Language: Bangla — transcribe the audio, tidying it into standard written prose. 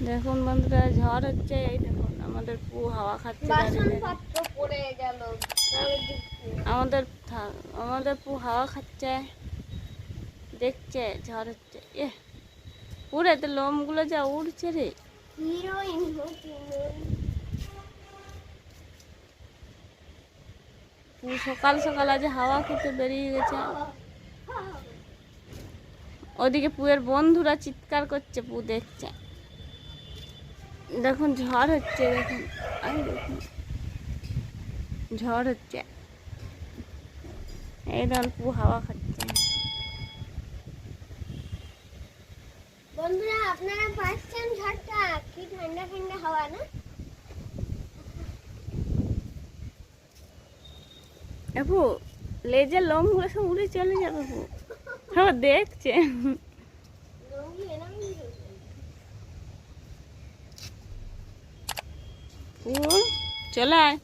দেখুন বন্ধুরা, ঝড় হচ্ছে। এই দেখুন আমাদের পু হাওয়া খাচ্ছে দাঁড়িয়ে। আমাদের আমাদের পু হাওয়া খাচ্ছে, দেখছে ঝড় হচ্ছে। পুরে তো লোমগুলো যা উড়ছে রে। পু সকাল সকাল আজ হাওয়া খেতে বেরিয়ে গেছে। ওদিকে পুয়ের বন্ধুরা চিৎকার করছে, পু দেখছে। দেখুন ঝড় হচ্ছে, দেখুন দেখুন ঝড় হচ্ছে। এই দেখুন পু হাওয়া খাচ্ছে। বন্ধুরা আপনারা পাচ্ছেন ঝড়টা, কি ঠান্ডা ঠান্ডা হাওয়া না? আপু লেজের লোমগুলো সব উড়ে চলে যাবে। আপু হ্যাঁ দেখছে। চলে আয়।